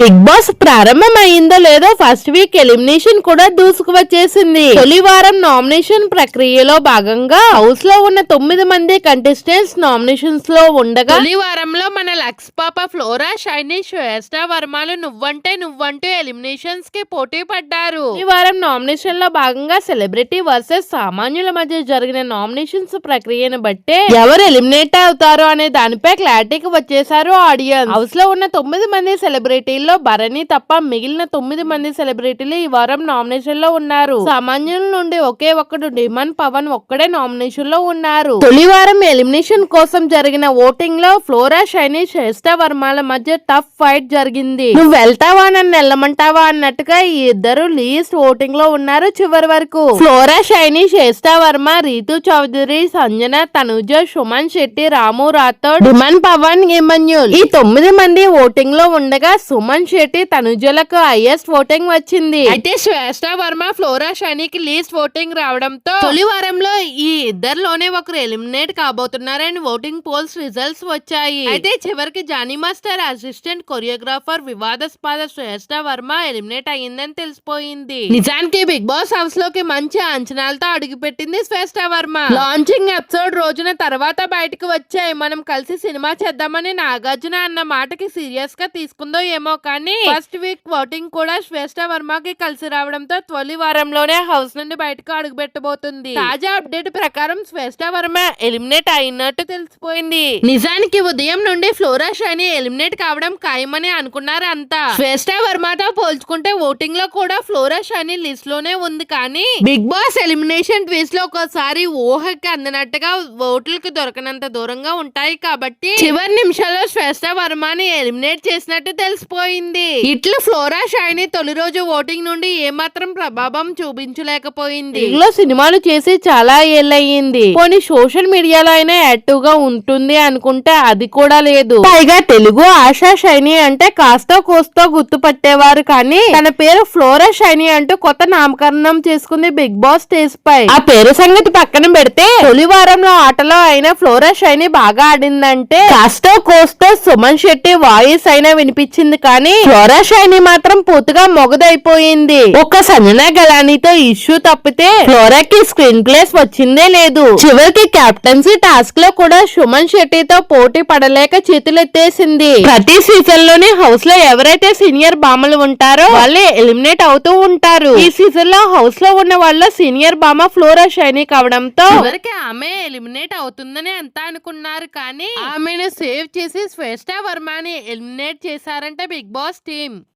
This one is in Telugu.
బిగ్ బాస్ ప్రారంభమైందో లేదో ఫస్ట్ వీక్ ఎలిమినేషన్ కూడా దూసుకు వచ్చేసింది. తొలి వారం నామినేషన్ ప్రక్రియలో భాగంగా హౌస్ లో ఉన్న 9 మంది కంటెస్టెంట్స్ నామినేషన్స్ లో ఉండగా తొలి వారంలో మన లక్స్ పాప, ఫ్లోరా, షైనీ, శ్వేత వర్మలు నువ్వంటూ ఎలిమినేషన్స్ కి పోటీ పడ్డారు. ఈ వారం నామినేషన్ లో భాగంగా సెలబ్రిటీ వర్సెస్ సామాన్యుల మధ్య జరిగిన నామినేషన్స్ ప్రక్రియను బట్టే ఎవరు ఎలిమినేట్ అవుతారో అనే దానిపై క్లారిటీకి వచ్చేసారు ఆడియన్స్. హౌస్ లో ఉన్న 9 మంది సెలబ్రిటీల్లో భరణి తప్ప మిగిలిన 9 మంది సెలబ్రిటీలు ఈ వారం నామినేషన్ లో ఉన్నారు. సామాన్యుల నుండి ఒకే ఒక్కడు డిమాండ్ పవన్ ఒక్కడే నామినేషన్ లో ఉన్నారు. తొలి వారం ఎలిమినేషన్ కోసం జరిగిన ఓటింగ్ లో ఫ్లోరా, షైనీ, శ్రేష్ఠ వర్మల మధ్య టఫ్ ఫైట్ జరిగింది. నువ్వు వెళ్తావా నన్ను వెళ్ళమంటావా అన్నట్టుగా ఈ ఇద్దరు లీస్ట్ ఓటింగ్ లో ఉన్నారు చివరి వరకు. ఫ్లోరా, షైనీ, శ్రేష్ఠ వర్మ, రీతు చౌదరి, సంజన, తనుజ, సుమన్ శెట్టి, రాము రాథోడ్, డిమాండ్ పవన్, ఎమన్యుల్ ఈ 9 మంది ఓటింగ్ లో ఉండగా సుమన్ శెట్టి, తనుజలకు హైయెస్ట్ ఓటింగ్ వచ్చింది. అయితే శ్వేత వర్మ, ఫ్లోరా, షైనీకి లీస్ట్ ఓటింగ్ రావడంతో తొలి వారంలో ఈ ఇద్దరిలోనే ఒకరు ఎలిమినేట్ కాబోతున్నారని ఓటింగ్ పోల్స్ రిజల్ట్స్ వచ్చాయి. అయితే చివరికి జానీ మాస్టర్ అసిస్టెంట్ కొరియోగ్రాఫర్ వివాదాస్పద శ్వేత వర్మ ఎలిమినేట్ అయ్యిందని తెలిసిపోయింది. నిజానికి బిగ్ బాస్ హౌస్ లోకి మంచి అంచనాలతో అడుగుపెట్టింది శ్వేత వర్మ. లాంచింగ్ ఎపిసోడ్ రోజున తర్వాత బయటకు వచ్చాయి. మనం కలిసి సినిమా చేద్దామని నాగార్జున అన్న మాటకి సీరియస్ గా తీసుకుందో ఏమో కానీ ఫస్ట్ వీక్ ఓటింగ్ కూడా శ్వేత వర్మకి కలిసి రావడంతో తొలి వారంలోనే హౌస్ నుండి బయటకు అడుగు పెట్టబోతుంది. తాజా అప్డేట్ ప్రకారం శ్వేత వర్మ ఎలిమినేట్ అయినట్టు తెలిసిపోయింది. నిజానికి ఉదయం నుండి ఫ్లోరా, షైనీ ఎలిమినేట్ కావడం ఖాయమని అనుకున్నారు అంతా. శ్వేత వర్మతో పోల్చుకుంటే ఓటింగ్ లో కూడా ఫ్లోరా, షైనీ లిస్ట్ లోనే ఉంది. కానీ బిగ్ బాస్ ఎలిమినేషన్ ట్విస్ట్ లో ఒకసారి ఊహకి అందినట్టుగా ఓట్లకు దొరకనంత దూరంగా ఉంటాయి కాబట్టి చివరి నిమిషాల్లో శ్వేత వర్మని ఎలిమినేట్ చేసినట్టు తెలిసిపోయింది. ఇట్లా ఫ్లోరా, షైనీ తొలి రోజు ఓటింగ్ నుండి ఏమాత్రం ప్రభావం చూపించలేకపోయింది. ఇందులో సినిమాలు చేసి చాలా ఏళ్ళయింది. కొన్ని సోషల్ మీడియాలో అయినా యాక్టివ్ గా ఉంటుంది అనుకుంటే అది కూడా లేదు. పైగా తెలుగు ఆశా షైనీ అంటే కాస్తో కోస్తో గుర్తుపట్టేవారు. కానీ తన పేరు ఫ్లోరా షైనీ అంటూ కొత్త నామకరణం చేసుకుంది బిగ్ బాస్ స్టేజ్ పై. ఆ పేరు సంగతి పక్కన పెడితే తొలి వారంలో ఆటలో అయినా ఫ్లోరా షైనీ బాగా ఆడిందంటే కాస్తో కోస్తో సుమన్ శెట్టి వాయిస్ అయినా వినిపించింది. కానీ ఫ్లోరా షైనీ మాత్రం పూర్తిగా మొగదైపోయింది. ఒక్క సంజన గలానీతో ఇష్యూ తప్పితే ఫ్లోరాకి స్క్రీన్ ప్లేస్ వచ్చిందే లేదు. చివరికి కెప్టెన్సీ టాస్క్ లో కూడా సుమన్ శెట్టితో పోటీ పడలేక చేతులెత్తేసింది. ప్రతి సీజన్ లోనే హౌస్ లో ఎవరైతే సీనియర్ బామలు ఉంటారో వాళ్ళే ఎలిమినేట్ అవుతూ ఉంటారు. ఈ సీజన్ లో హౌస్ లో ఉన్న వాళ్ళ సీనియర్ బామ ఫ్లోరా షైనీ కావడంతో చివరికి ఆమె ఎలిమినేట్ అవుతుందని అంతా అనుకున్నారు. కానీ ఆమెను సేవ్ చేసి శ్వేత వర్మని ఎలిమినేట్ చేశారంటే బిగ్ బాస్ టీమ్.